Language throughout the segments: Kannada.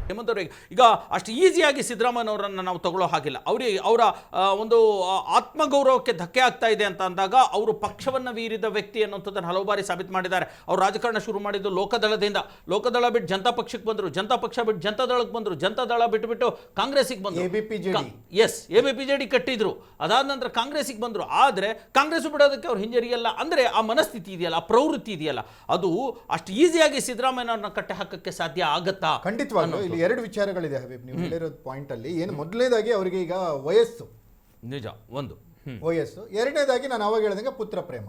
ಹೇಮಂತ್ ಅವರಿಗೆ ಈಗ ಅಷ್ಟು ಈಸಿಯಾಗಿ ಸಿದ್ದರಾಮಯ್ಯನವರನ್ನು ನಾವು ತಗೊಳ್ಳೋ ಹಾಗಿಲ್ಲ. ಅವರ ಒಂದು ಆತ್ಮಗೌರವಕ್ಕೆ ಧಕ್ಕೆ ಆಗ್ತಾ ಇದೆ ಅಂತ ಅಂದಾಗ ಅವರು ಪಕ್ಷವನ್ನು ಮೀರಿದ ವ್ಯಕ್ತಿ ಅನ್ನೋಂಥದ್ದನ್ನು ಹಲವು ಬಾರಿ ಸಾಬೀತು ಮಾಡಿದ್ದಾರೆ. ಅವರು ರಾಜಕಾರಣ ಶುರು ಮಾಡಿದ್ದು ಲೋಕದಳದಿಂದ, ಲೋಕದಳ ಬಿಟ್ಟು ಜನತಾ ಪಕ್ಷಕ್ಕೆ ಬಂದರು, ಜನತಾ ಪಕ್ಷ ಬಿಟ್ಟು ಜನತಾದಳಕ್ಕೆ ಬಂದರು, ಜನತಾದಳ ಬಿಟ್ಟು ಕಾಂಗ್ರೆಸ್ಸಿಗೆ ಬಂದರು, ABPJD ಕಟ್ಟಿದ್ರು, ಅದಾದ ನಂತರ ಕಾಂಗ್ರೆಸ್ಸಿಗೆ ಬಂದರು. ಆದರೆ ಕಾಂಗ್ರೆಸ್ ಬಿಡೋದಕ್ಕೆ ಅವ್ರು ಹಿಂಜರಿಯಲ್ಲ. ಅಂದರೆ ಆ ಮನಸ್ಥಿತಿ ಇದೆಯಲ್ಲ, ಆ ಪ್ರವೃತ್ತಿ ಇದೆಯಲ್ಲ, ಅದು ಅಷ್ಟು ಈಸಿಯಾಗಿ ಸಿದ್ದರಾಮಯ್ಯನವ್ರನ್ನ ಕಟ್ಟೆ ಹಾಕಕ್ಕೆ ಸಾಧ್ಯ ಆಗತ್ತಾ? ಖಂಡಿತವಾಗ್ಲೂ ಇಲ್ಲಿ ಎರಡು ವಿಚಾರಗಳಿದೆ ಹಬೀಬ್, ನೀವು ಹೇಳಿರೋ ಪಾಯಿಂಟ್ ಅಲ್ಲಿ. ಏನು ಮೊದಲನೇದಾಗಿ ಅವರಿಗೆ ಈಗ ವಯಸ್ಸು ನಿಜ, ಒಂದು ವಯಸ್ಸು. ಎರಡನೇದಾಗಿ ನಾನು ಅವಾಗ ಹೇಳಿದಂಗೆ ಪುತ್ರ ಪ್ರೇಮ.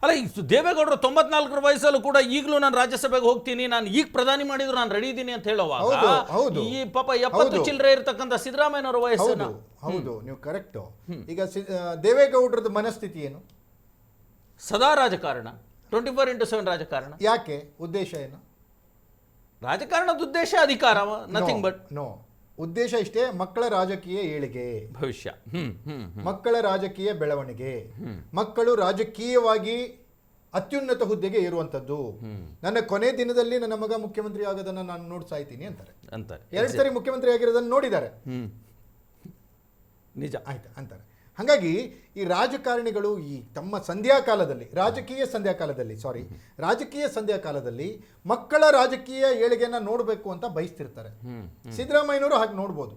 ಅಲ್ಲ, ಈ ದೇವೇಗೌಡರು 94ರ ವಯಸ್ಸಲ್ಲೂ ಕೂಡ ಈಗಲೂ ನಾನು ರಾಜ್ಯಸಭೆಗೆ ಹೋಗ್ತೀನಿ, ನಾನು ಈಗ ಪ್ರಧಾನಿ ಮಾಡಿದ್ರು ನಾನು ರೆಡಿ ಇದ್ದೀನಿ ಅಂತ ಹೇಳುವಾಗ ಈ ಪಾಪ 70 ಚಿಲ್ಲರೆ ಇರತಕ್ಕಂಥ ಸಿದ್ದರಾಮಯ್ಯನವರ ವಯಸ್ಸನ್ನು. ಹೌದು, ನೀವು ಕರೆಕ್ಟ್. ಈಗ ದೇವೇಗೌಡರದ ಮನಸ್ಥಿತಿ ಏನು? ಸದಾ ರಾಜಕಾರಣ, 24x7 ರಾಜಕಾರಣ. ಯಾಕೆ? ಉದ್ದೇಶ ಏನು? ರಾಜಕಾರಣದ ಉದ್ದೇಶ ಅಧಿಕಾರ, ನಥಿಂಗ್ ಬಟ್. ನೋ, ಉದ್ದೇಶ ಇಷ್ಟೇ, ಮಕ್ಕಳ ರಾಜಕೀಯ ಏಳಿಗೆ, ಭವಿಷ್ಯ, ಮಕ್ಕಳ ರಾಜಕೀಯ ಬೆಳವಣಿಗೆ, ಮಕ್ಕಳು ರಾಜಕೀಯವಾಗಿ ಅತ್ಯುನ್ನತ ಹುದ್ದೆಗೆ ಏರುವಂತದ್ದು. ನನ್ನ ಕೊನೆ ದಿನದಲ್ಲಿ ನನ್ನ ಮಗ ಮುಖ್ಯಮಂತ್ರಿ ಆಗೋದನ್ನ ನಾನು ನೋಡಿ ಸಾಯ್ತೀನಿ ಅಂತಾರೆ. 2 ಸರಿ ಮುಖ್ಯಮಂತ್ರಿ ಆಗಿರೋದನ್ನ ನೋಡಿದ್ದಾರೆ, ನಿಜ ಆಯ್ತಾ ಅಂತಾರೆ. ಹಾಗಾಗಿ ಈ ರಾಜಕಾರಣಿಗಳು ಈ ತಮ್ಮ ಸಂಧ್ಯಾಕಾಲದಲ್ಲಿ, ರಾಜಕೀಯ ಸಂಧ್ಯಾಕಾಲದಲ್ಲಿ ಮಕ್ಕಳ ರಾಜಕೀಯ ಏಳಿಗೆಯನ್ನ ನೋಡಬೇಕು ಅಂತ ಬಯಸ್ತಿರ್ತಾರೆ. ಸಿದ್ದರಾಮಯ್ಯನವರು ಹಾಗೆ ನೋಡ್ಬೋದು.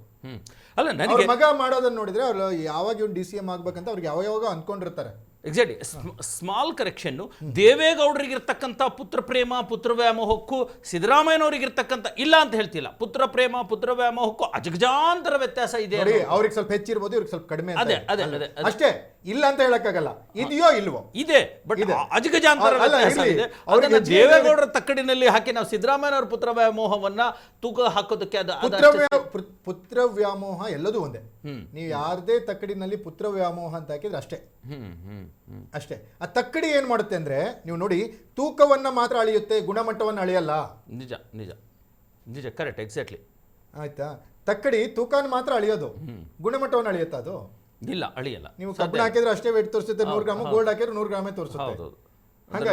ಅಲ್ಲ, ಮಗ ಮಾಡೋದನ್ನ ನೋಡಿದ್ರೆ ಅವ್ರು ಯಾವಾಗ ಇವ್ನು DCM ಆಗ್ಬೇಕಂತ ಅವ್ರಿಗೆ ಯಾವಾಗ ಅನ್ಕೊಂಡಿರ್ತಾರೆ. ಎಕ್ಸಾಕ್ಟ್ಲಿ. ಸ್ಮಾಲ್ ಕರೆಕ್ಷನ್, ದೇವೇಗೌಡರಿಗಿರ್ತಕ್ಕಂಥ ಪುತ್ರ ಪ್ರೇಮ ಪುತ್ರ ವ್ಯಾಮೋಹಕ್ಕೂ ಸಿದ್ದರಾಮಯ್ಯನವರಿಗಿರ್ತಕ್ಕಂಥ, ಇಲ್ಲ ಅಂತ ಹೇಳ್ತಿಲ್ಲ, ಪುತ್ರ ಪ್ರೇಮ ಪುತ್ರ ವ್ಯಾಮೋಹಕ್ಕೂ ಅಜಗಜಾಂತರ ವ್ಯತ್ಯಾಸ ಇದೆ. ಅವ್ರಿಗೆ ಸ್ವಲ್ಪ ಹೆಚ್ಚಿರ್ಬೋದು, ಇವ್ರಿಗೆ ಸ್ವಲ್ಪ ಕಡಿಮೆ, ಅದೇ ಅಷ್ಟೇ. ಇಲ್ಲ ಅಂತ ಹೇಳಕ್ಕಾಗಲ್ಲ, ಇದೆಯೋ ಇಲ್ವೋ ಇದೆ, ಬಟ್ ಅಜಗಜಾಂತರ ವ್ಯತ್ಯಾಸ ಇದೆ. ಅದನ್ನ ದೇವೇಗೌಡರ ತಕ್ಕಡಿನಲ್ಲಿ ಹಾಕಿ ನಾವು ಸಿದ್ದರಾಮಯ್ಯನವರ ಪುತ್ರ ವ್ಯಾಮೋಹವನ್ನ ತೂಕ ಹಾಕೋದಕ್ಕೆ ಪುತ್ರ ವ್ಯಾಮೋಹ ಎಲ್ಲದೂ ಒಂದೇ. ನೀವು ಯಾರದೇ ತಕ್ಕಡಿನಲ್ಲಿ ಪುತ್ರ ವ್ಯಾಮೋಹ ಅಂತ ಹಾಕಿದ್ರೆ ಅಷ್ಟೇ. ಆ ತಕ್ಕಡಿ ಏನ್ ಮಾಡುತ್ತೆ ಅಂದ್ರೆ, ನೀವು ನೋಡಿ, ತೂಕವನ್ನ ಮಾತ್ರ ಅಳಿಯುತ್ತೆ, ಗುಣಮಟ್ಟವನ್ನ ಅಳಿಯಲ್ಲ. ನಿಜ ನಿಜ ನಿಜ, ಕರೆಕ್ಟ್, ಎಕ್ಸಾಕ್ಟ್ಲಿ. ಆಯ್ತಾ? ತಕ್ಕಡಿ ತೂಕನ ಮಾತ್ರ ಅಳಿಯೋದು, ಗುಣಮಟ್ಟವನ್ನ ಅಳಿಯುತ್ತಾ? ಅದು ಇಲ್ಲ, ಅಳಿಯಲ್ಲ. ನೀವು ಕಬ್ಬಣ ಹಾಕಿದ್ರೆ ಅಷ್ಟೇ ವೇಟ್ ತೋರಿಸುತ್ತೆ, 100 ಗ್ರಾಮ್. ಗೋಲ್ಡ್ ಹಾಕಿದ್ರೆ 100 ಗ್ರಾಮೇ ತೋರಿಸುತ್ತೆ.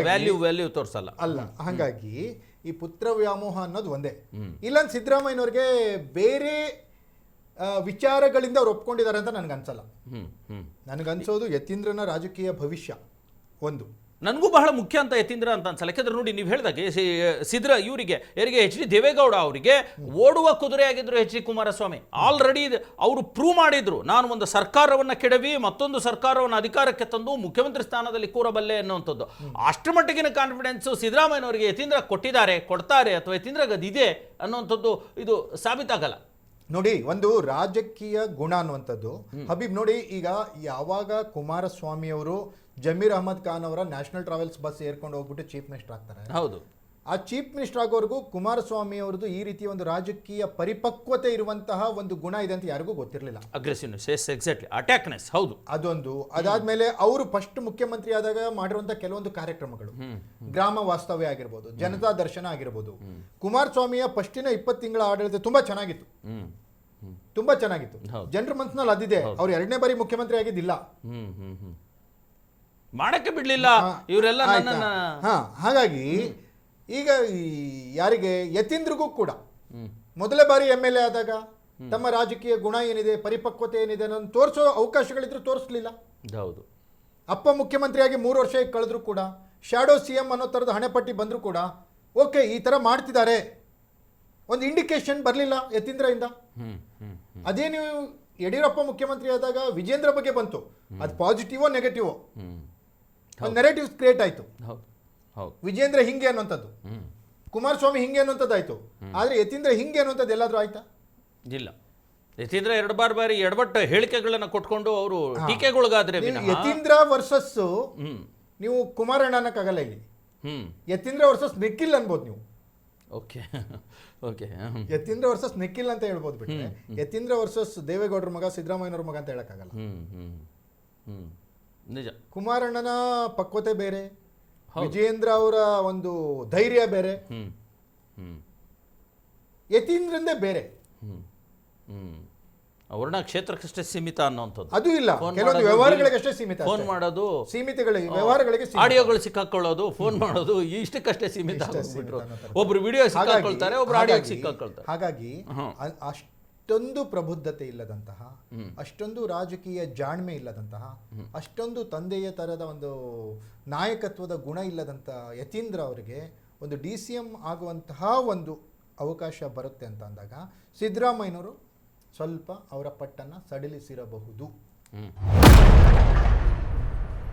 ವ್ಯಾಲ್ಯೂ ತೋರಿಸಲ್ಲ ಅಲ್ಲ. ಹಾಗಾಗಿ ಈ ಪುತ್ರ ವ್ಯಾಮೋಹ ಅನ್ನೋದು ಒಂದೇ. ಇಲ್ಲ ಸಿದ್ದರಾಮಯ್ಯನವ್ರಿಗೆ ಬೇರೆ ವಿಚಾರಗಳಿಂದ ಅವ್ರು ಒಪ್ಕೊಂಡಿದ್ದಾರೆ ಅಂತ ನನಗನ್ಸಲ್ಲ. ನನಗನ್ಸೋದು ಯತೀಂದ್ರನ ರಾಜಕೀಯ ಭವಿಷ್ಯ ಒಂದು ನನಗೂ ಬಹಳ ಮುಖ್ಯ ಅಂತ ಯತೀಂದ್ರ ಅಂತ ಅನ್ಸಲ್ಲ. ಯಾಕಂದ್ರೆ ನೋಡಿ, ನೀವು ಹೇಳಿದಾಗೆ ಇವರಿಗೆ HD ದೇವೇಗೌಡ ಅವರಿಗೆ ಓಡುವ ಕುದುರೆ ಆಗಿದ್ರು HD ಕುಮಾರಸ್ವಾಮಿ. ಆಲ್ರೆಡಿ ಅವರು ಪ್ರೂವ್ ಮಾಡಿದ್ರು, ನಾನು ಒಂದು ಸರ್ಕಾರವನ್ನು ಕೆಡವಿ ಮತ್ತೊಂದು ಸರ್ಕಾರವನ್ನು ಅಧಿಕಾರಕ್ಕೆ ತಂದು ಮುಖ್ಯಮಂತ್ರಿ ಸ್ಥಾನದಲ್ಲಿ ಕೂರಬಲ್ಲೆ ಅನ್ನುವಂಥದ್ದು. ಅಷ್ಟರ ಮಟ್ಟಿಗಿನ ಕಾನ್ಫಿಡೆನ್ಸು ಸಿದ್ದರಾಮಯ್ಯನವರಿಗೆ ಯತೀಂದ್ರ ಕೊಡ್ತಾರೆ, ಅಥವಾ ಯತೀಂದ್ರಗೆ ಅದಿದೆ ಅನ್ನುವಂಥದ್ದು ಇದು ಸಾಬೀತಾಗಲ್ಲ. ನೋಡಿ, ಒಂದು ರಾಜಕೀಯ ಗುಣ ಅನ್ನುವಂಥದ್ದು ಹಬೀಬ್. ನೋಡಿ, ಈಗ ಯಾವಾಗ ಕುಮಾರಸ್ವಾಮಿ ಅವರು ಜಮೀರ್ ಅಹಮದ್ ಖಾನ್ ಅವರ ನ್ಯಾಷನಲ್ ಟ್ರಾವೆಲ್ಸ್ ಬಸ್ ಏರ್ಕೊಂಡು ಹೋಗ್ಬಿಟ್ಟು ಚೀಫ್ ಮಿನಿಸ್ಟರ್ ಆಗ್ತಾರೆ, ಹೌದು, ಆ ಚೀಫ್ ಮಿನಿಸ್ಟರ್ ಆಗೋವರೆಗೂ ಕುಮಾರಸ್ವಾಮಿ ಅವರದ್ದು ಈ ರೀತಿಯ ಒಂದು ರಾಜಕೀಯ ಪರಿಪಕ್ವತೆ ಇರುವಂತಹ ಒಂದು ಗುಣ ಇದೆ ಅಂತ ಯಾರಿಗೂ ಗೊತ್ತಿರಲಿಲ್ಲ. ಅಗ್ರೆಸಿವ್ನೆಸ್, ಎಕ್ಸಾಕ್ಟ್ಲಿ, ಅಟ್ಯಾಕ್ನೆಸ್, ಹೌದು, ಅದೊಂದು. ಅದಾದ್ಮೇಲೆ ಅವರು ಫಸ್ಟ್ ಮುಖ್ಯಮಂತ್ರಿ ಆದಾಗ ಮಾಡಿರುವಂತಹ ಕೆಲವೊಂದು ಕಾರ್ಯಕ್ರಮಗಳು, ಗ್ರಾಮ ವಾಸ್ತವ್ಯ ಆಗಿರ್ಬೋದು, ಜನತಾ ದರ್ಶನ ಆಗಿರ್ಬೋದು, ಕುಮಾರಸ್ವಾಮಿಯ ಫಸ್ಟಿನ 20 ತಿಂಗಳ ಆಡಳಿತ ತುಂಬಾ ಚೆನ್ನಾಗಿತ್ತು. ಜನರ ಮನಸ್ಸಿನಲ್ಲಿ ಅದಿದೆ. ಅವ್ರು 2ನೇ ಬಾರಿ ಮುಖ್ಯಮಂತ್ರಿ ಆಗಿದ್ದಿಲ್ಲ, ಮಾಡಕ್ಕೆ ಬಿಡ್ಲಿಲ್ಲ ಇವರೆಲ್ಲ. ಹಾಗಾಗಿ ಈಗ ಯಾರಿಗೆ ಯತೀಂದ್ರಿಗೂ ಕೂಡ ಮೊದಲ ಬಾರಿ MLA ಆದಾಗ ತಮ್ಮ ರಾಜಕೀಯ ಗುಣ ಏನಿದೆ, ಪರಿಪಕ್ವತೆ ಏನಿದೆ ಅನ್ನೋದು ತೋರಿಸೋ ಅವಕಾಶಗಳಿದ್ರು, ತೋರಿಸ್ಲಿಲ್ಲ. ಹೌದು. ಅಪ್ಪ ಮುಖ್ಯಮಂತ್ರಿಯಾಗಿ 3 ವರ್ಷ ಕಳೆದ್ರು ಕೂಡ, ಶಾಡೋ CM ಅನ್ನೋ ಥರದ ಹಣೆಪಟ್ಟಿ ಬಂದರೂ ಕೂಡ, ಓಕೆ ಈ ಥರ ಮಾಡ್ತಿದ್ದಾರೆ, ಒಂದು ಇಂಡಿಕೇಶನ್ ಬರಲಿಲ್ಲ ಯತೀಂದ್ರದಿಂದ. ಅದೇ ನೀವು ಯಡಿಯೂರಪ್ಪ ಮುಖ್ಯಮಂತ್ರಿ ಆದಾಗ ವಿಜೇಂದ್ರ ಬಗ್ಗೆ ಬಂತು, ಅದು ಪಾಸಿಟಿವೋ ನೆಗೆಟಿವೋ ಒಂದು ನೆರೆಟಿವ್ಸ್ ಕ್ರಿಯೇಟ್ ಆಯಿತು. ವಿಜೇಂದ್ರ ಹಿಂಗೆ ಅನ್ನುವಂಥದ್ದು, ಕುಮಾರಸ್ವಾಮಿ ಹಿಂಗೆ ಅನ್ನುವಂಥದ್ದು ಆಯಿತು. ಆದರೆ ಯತೀಂದ್ರ ಹಿಂಗೆ ಅನ್ನುವಂಥದ್ದು ಎಲ್ಲಾದರೂ ಆಯ್ತಾ? ಇಲ್ಲ. ಯತೀಂದ್ರ 2 ಬಾರಿ ಎಡವಟ್ಟ ಹೇಳಿಕೆಗಳನ್ನು ಕೊಟ್ಕೊಂಡು ಅವರು ಟೀಕೆಗೊಳಗಾದ್ರೆ, ಯತೀಂದ್ರ ವರ್ಸಸ್ ನೀವು ಕುಮಾರಣ್ಣ ಅನ್ನಕ್ಕಾಗಲ್ಲ ಇಲ್ಲಿ. ಯತೀಂದ್ರ ವರ್ಸಸ್ ನಿಖಿಲ್ ಅನ್ಬೋದು ನೀವು. ಓಕೆ, ಯತೀಂದ್ರ ವರ್ಸಸ್ ನಿಖಿಲ್ ಅಂತ ಹೇಳ್ಬೋದು ಬಿಟ್ರೆ, ಯತೀಂದ್ರ ವರ್ಸಸ್ ದೇವೇಗೌಡರ ಮಗ ಸಿದ್ದರಾಮಯ್ಯನವ್ರ ಮಗ ಅಂತ ಹೇಳಕ್ಕಾಗಲ್ಲ. ನಿಜ. ಕುಮಾರಣ್ಣನ ಪಕ್ವತೆ ಬೇರೆ, ವಿಜೇಂದ್ರ ಅವರ ಒಂದು ಧೈರ್ಯ ಬೇರೆ, ಯತೀಂದ್ರಂದೇ ಬೇರೆ. ವರ್ಣ ಕ್ಷೇತ್ರಕ್ಕಷ್ಟೇ ಸೀಮಿತ ಅನ್ನೋಂಥದ್ದು. ಅದು ಇಲ್ಲ, ಫೋನ್ ಕೆಲವೊಂದು ಮಾಡೋದು, ವ್ಯವಹಾರಗಳಿಗಷ್ಟೇ ಸೀಮಿತ, ಫೋನ್ ಮಾಡೋದು, ಸೀಮಿತಗಳಿಗೆ ವ್ಯವಹಾರಗಳಿಗೆ ಸೀಮಿತ. ಆಡಿಯೋಗಳು ಸಿಕ್ಕಾಕೊಳ್ಳೋದು, ಫೋನ್ ಮಾಡೋದು, ಇಷ್ಟಕ್ಕಷ್ಟೇ ಸೀಮಿತ ಆಗ್ಬಿಟ್ರು. ಒಬ್ರು ವಿಡಿಯೋ ಸಿಕ್ಕಾಕೊಳ್ತಾರೆ, ಒಬ್ರು ಆಡಿಯೋ ಸಿಕ್ಕಾಕೊಳ್ತಾರೆ. ಹಾಗಾಗಿ ಅಷ್ಟೊಂದು ಪ್ರಬುದ್ಧತೆ ಇಲ್ಲದಂತಹ, ಅಷ್ಟೊಂದು ರಾಜಕೀಯ ಜಾಣ್ಮೆ ಇಲ್ಲದಂತಹ, ಅಷ್ಟೊಂದು ತಂದೆಯ ತರದ ಒಂದು ನಾಯಕತ್ವದ ಗುಣ ಇಲ್ಲದಂತ ಯತೀಂದ್ರ ಅವರಿಗೆ ಒಂದು DCM ಆಗುವಂತಹ ಒಂದು ಅವಕಾಶ ಬರುತ್ತೆ ಅಂತ ಅಂದಾಗ ಸಿದ್ದರಾಮಯ್ಯನವರು ಸ್ವಲ್ಪ ಅವರ ಪಟ್ಟನ್ನು ಸಡಿಲಿಸಿರಬಹುದು.